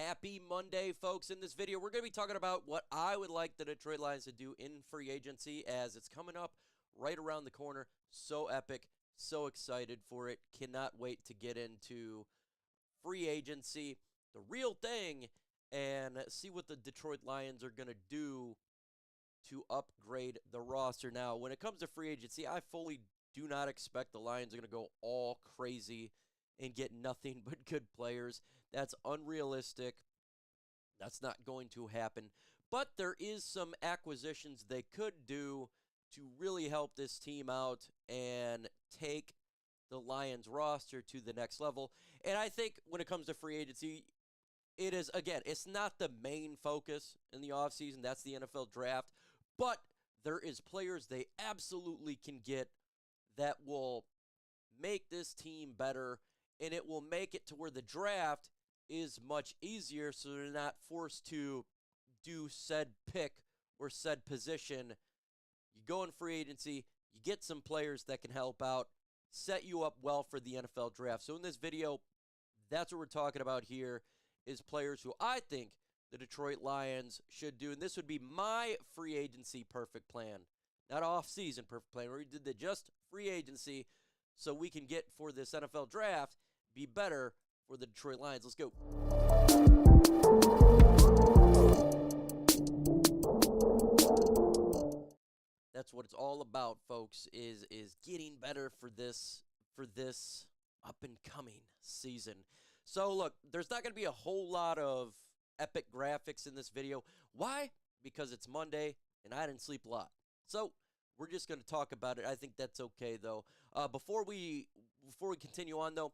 Happy Monday, folks. In this video, we're going to be talking about what I would like the Detroit Lions to do in free agency as it's coming up right around the corner. So epic, so excited for it. Cannot wait to get into free agency, the real thing, and see what the Detroit Lions are going to do to upgrade the roster. Now, when it comes to free agency, I fully do not expect the Lions are going to go all crazy and get nothing but good players. That's unrealistic. That's not going to happen. But there is some acquisitions they could do to really help this team out and take the Lions roster to the next level. And I think when it comes to free agency, it is, again, it's not the main focus in the offseason. That's the NFL draft. But there is players they absolutely can get that will make this team better, and it will make it to where the draft is much easier so they're not forced to do said pick or said position. You go in free agency, you get some players that can help out, set you up well for the NFL draft. So in this video, that's what we're talking about here, is players who I think the Detroit Lions should do. And this would be my free agency perfect plan, not off-season perfect plan, where we did the just free agency so we can get for this NFL draft, be better for the Detroit Lions. Let's go. That's what it's all about, folks, is getting better for this up and coming season. So look, there's not going to be a whole lot of epic graphics in this video. Why? Because it's Monday and I didn't sleep a lot. So we're just going to talk about it. I think that's okay, though. Before we continue on, though,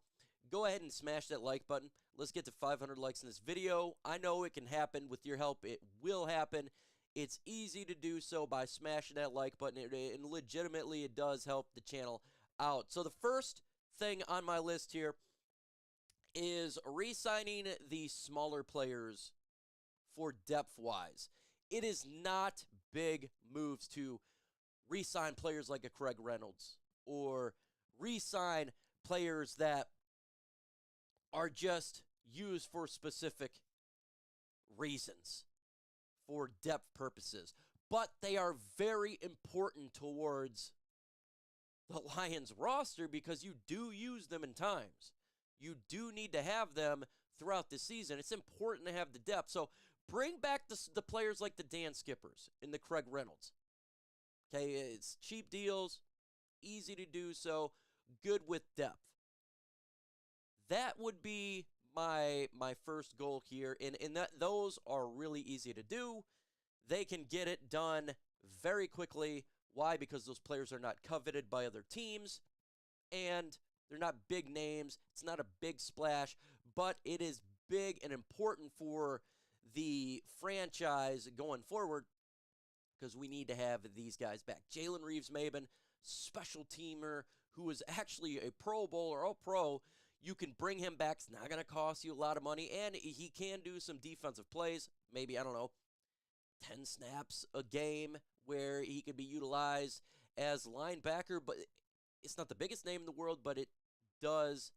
go ahead and smash that like button. Let's get to 500 likes in this video. I know it can happen. With your help, it will happen. It's easy to do so by smashing that like button, and legitimately it does help the channel out. So the first thing on my list here is re-signing the smaller players for depth-wise. It is not big moves to re-sign players like a Craig Reynolds or re-sign players that are just used for specific reasons, for depth purposes. But they are very important towards the Lions roster because you do use them in times. You do need to have them throughout the season. It's important to have the depth. So bring back the players like the Dan Skippers and the Craig Reynolds. Okay, it's cheap deals, easy to do so, good with depth. That would be my first goal here, and those are really easy to do. They can get it done very quickly. Why? Because those players are not coveted by other teams, and they're not big names. It's not a big splash, but it is big and important for the franchise going forward because we need to have these guys back. Jalen Reeves-Maybin, special teamer who is actually a Pro Bowl or All-Pro. You can bring him back. It's not going to cost you a lot of money, and he can do some defensive plays. Maybe, I don't know, 10 snaps a game where he could be utilized as linebacker, but it's not the biggest name in the world, but it does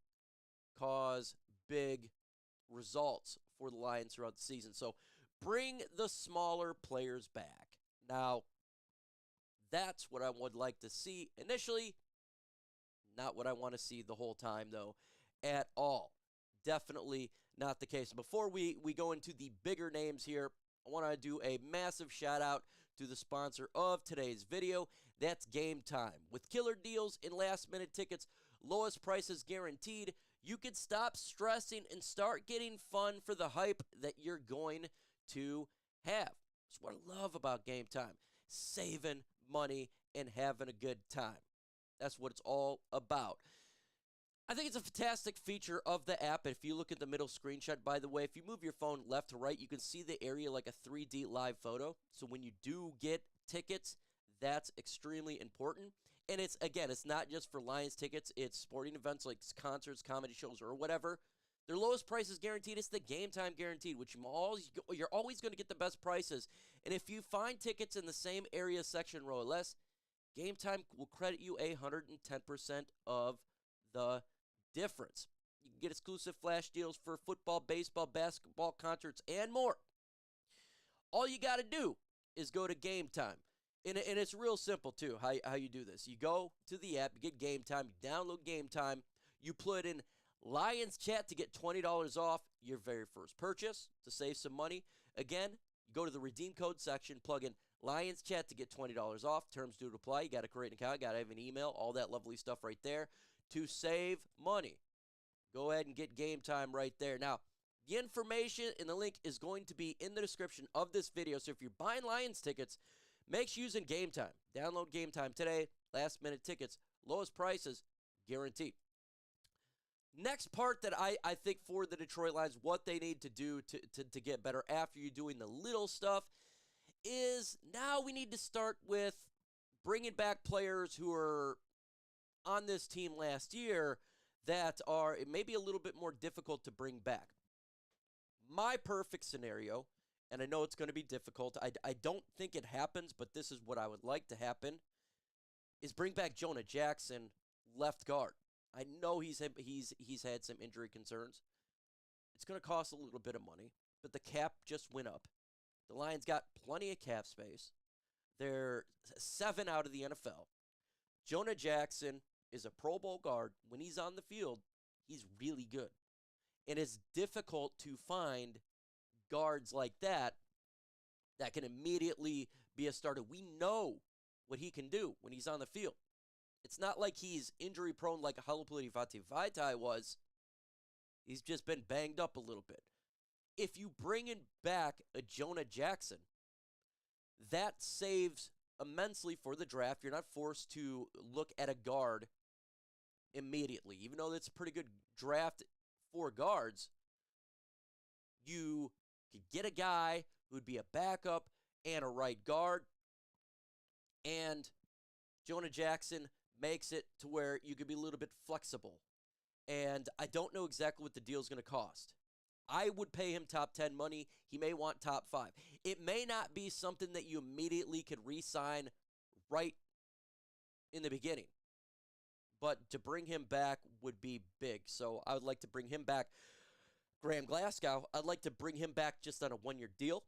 cause big results for the Lions throughout the season. So bring the smaller players back. Now, that's what I would like to see initially. Not what I want to see the whole time, though, at all. Definitely not the case. Before we go into the bigger names here, I want to do a massive shout out to the sponsor of today's video. That's Game Time. With killer deals and last-minute tickets, lowest prices guaranteed, you can stop stressing and start getting fun for the hype that you're going to have. That's what I love about Game Time. Saving money and having a good time. That's what it's all about. I think it's a fantastic feature of the app. If you look at the middle screenshot, by the way, if you move your phone left to right, you can see the area like a 3D live photo. So when you do get tickets, that's extremely important. And it's, again, it's not just for Lions tickets. It's sporting events like concerts, comedy shows, or whatever. Their lowest price is guaranteed. It's the Game Time guaranteed, which you're always going to get the best prices. And if you find tickets in the same area, section, row, or less, Game Time will credit you 110% of the difference. can get exclusive flash deals for football, baseball, basketball, concerts, and more. All you got to do is go to Game Time. And it's real simple, too, how you do this. You go to the app, you get Game Time, you download Game Time, you put in Lions Chat to get $20 off your very first purchase to save some money. Again, you go to the redeem code section, plug in Lions Chat to get $20 off. Terms do apply. You got to create an account, got to have an email, all that lovely stuff right there to save money. Go ahead and get Game Time right there. Now, the information and the link is going to be in the description of this video. So if you're buying Lions tickets, make sure using Game Time. Download Game Time today. Last minute tickets, lowest prices, guaranteed. Next part that I think for the Detroit Lions, what they need to do to get better after you're doing the little stuff is now we need to start with bringing back players who are on this team last year that are maybe a little bit more difficult to bring back. My perfect scenario, and I know it's going to be difficult, I don't think it happens, but this is what I would like to happen, is bring back Jonah Jackson, left guard. I know he's had some injury concerns. It's going to cost a little bit of money, but the cap just went up. The Lions got plenty of cap space. They're 7 out of the NFL. Jonah Jackson is a Pro Bowl guard. When he's on the field, he's really good. And it's difficult to find guards like that can immediately be a starter. We know what he can do when he's on the field. It's not like he's injury prone like a Halapoulivaati Vaitai was. He's just been banged up a little bit. If you bring in back a Jonah Jackson, that saves immensely for the draft. You're not forced to look at a guard immediately. Even though it's a pretty good draft for guards, you could get a guy who would be a backup and a right guard. And Jonah Jackson makes it to where you could be a little bit flexible. And I don't know exactly what the deal is going to cost. I would pay him top 10 money. He may want top 5. It may not be something that you immediately could re-sign right in the beginning. But to bring him back would be big. So I would like to bring him back. Graham Glasgow, I'd like to bring him back just on a 1-year deal.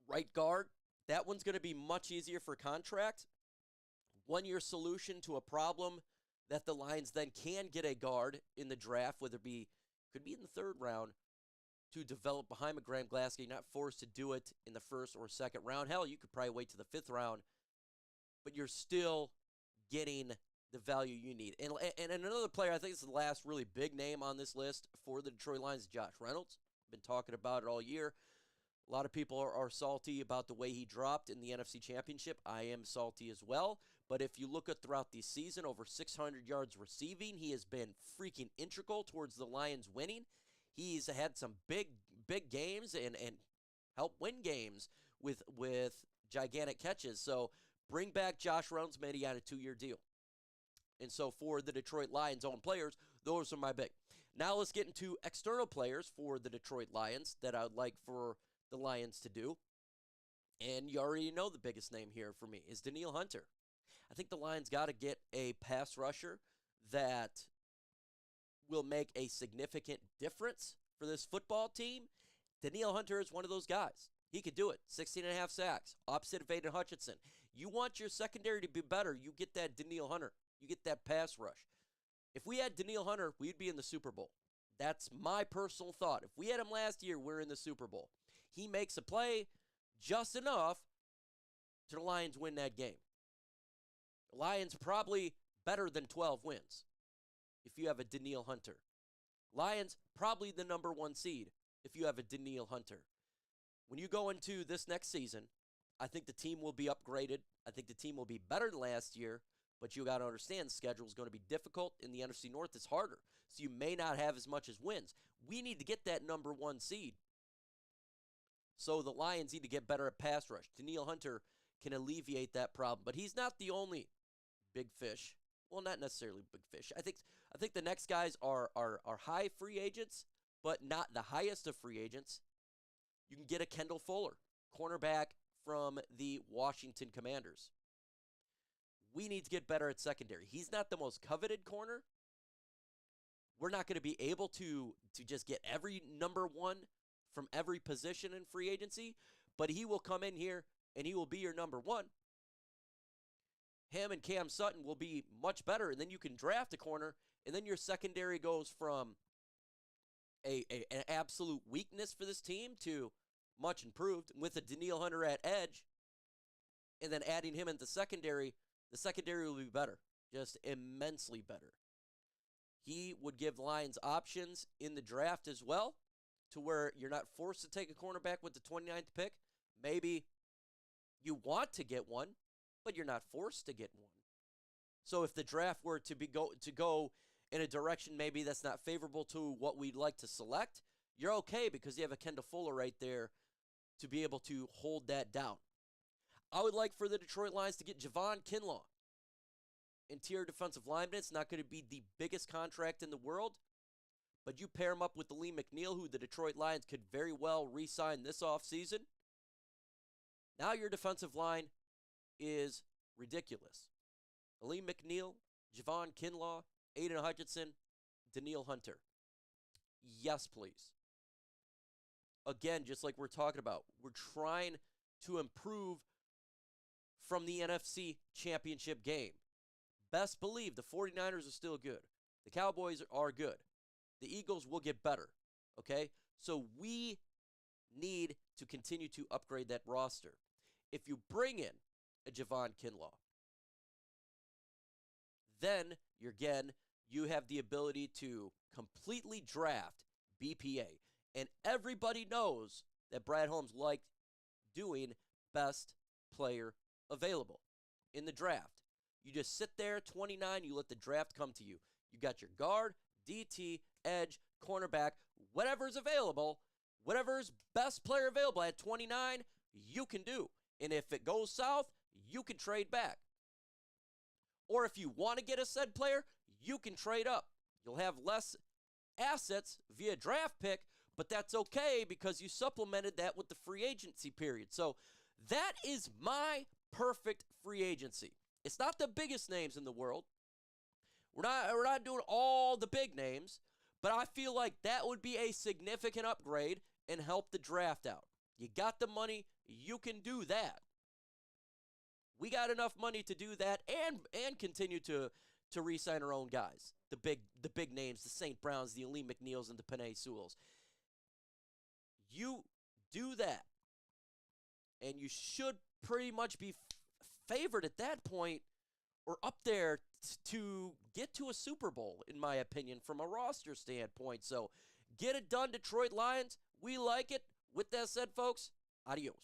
Right guard, that one's going to be much easier for contract. 1-year solution to a problem that the Lions then can get a guard in the draft, whether it be, could be in the 3rd round, to develop behind a Graham Glasgow. You're not forced to do it in the 1st or 2nd round. Hell, you could probably wait to the 5th round, but you're still getting the value you need. And another player, I think it's the last really big name on this list for the Detroit Lions, Josh Reynolds. Been talking about it all year. A lot of people are salty about the way he dropped in the NFC Championship. I am salty as well. But if you look at throughout the season, over 600 yards receiving, he has been freaking integral towards the Lions winning. He's had some big games and helped win games with gigantic catches. So bring back Josh Reynolds, man, he had a 2-year deal. And so for the Detroit Lions' own players, those are my big. Now let's get into external players for the Detroit Lions that I would like for the Lions to do. And you already know the biggest name here for me is Danielle Hunter. I think the Lions got to get a pass rusher that will make a significant difference for this football team. Danielle Hunter is one of those guys. He could do it. 16.5 sacks, opposite of Aiden Hutchinson. You want your secondary to be better, you get that Danielle Hunter. You get that pass rush. If we had Danielle Hunter, we'd be in the Super Bowl. That's my personal thought. If we had him last year, we're in the Super Bowl. He makes a play just enough to the Lions win that game. The Lions probably better than 12 wins if you have a Danielle Hunter. Lions probably the number 1 seed if you have a Danielle Hunter. When you go into this next season, I think the team will be upgraded. I think the team will be better than last year. But you got to understand the schedule is going to be difficult. In the NFC North, it's harder. So you may not have as much as wins. We need to get that number 1 seed. So the Lions need to get better at pass rush. Danielle Hunter can alleviate that problem. But he's not the only big fish. Well, not necessarily big fish. I think the next guys are high free agents, but not the highest of free agents. You can get a Kendall Fuller, cornerback from the Washington Commanders. We need to get better at secondary. He's not the most coveted corner. we're not going to be able to just get every number one from every position in free agency, but he will come in here and he will be your number one. Him and Cam Sutton will be much better, and then you can draft a corner, and then your secondary goes from an absolute weakness for this team to much improved with a Danielle Hunter at edge, and then adding him into secondary. The secondary will be better, just immensely better. He would give Lions options in the draft as well, to where you're not forced to take a cornerback with the 29th pick. Maybe you want to get one, but you're not forced to get one. So if the draft were to go in a direction maybe that's not favorable to what we'd like to select, you're okay because you have a Kendall Fuller right there to be able to hold that down. I would like for the Detroit Lions to get Javon Kinlaw, interior defensive lineman. It's not going to be the biggest contract in the world, but you pair him up with Lee McNeil, who the Detroit Lions could very well re-sign this offseason. Now your defensive line is ridiculous. Lee McNeil, Javon Kinlaw, Aiden Hutchinson, Danielle Hunter. Yes, please. Again, just like we're talking about, we're trying to improve from the NFC Championship game. Best believe the 49ers are still good. The Cowboys are good. The Eagles will get better, okay? So we need to continue to upgrade that roster. If you bring in a Javon Kinlaw, then you have the ability to completely draft BPA. And everybody knows that Brad Holmes liked doing best player available in the draft. You just sit there, 29, you let the draft come to you. You got your guard, DT, edge, cornerback, whatever's available, whatever's best player available at 29, you can do. And if it goes south, you can trade back. Or if you want to get a said player, you can trade up. You'll have less assets via draft pick, but that's okay because you supplemented that with the free agency period. So that is my perfect free agency. It's not the biggest names in the world. We're not doing all the big names, but I feel like that would be a significant upgrade and help the draft out. You got the money, you can do that. We got enough money to do that and continue to re-sign our own guys. The big names, the St. Browns, the Lee McNeils, and the Penei Sewells. You do that, and you should pretty much be favored at that point or up there to get to a Super Bowl, in my opinion, from a roster standpoint. So get it done, Detroit Lions. We like it. With that said, folks, adios.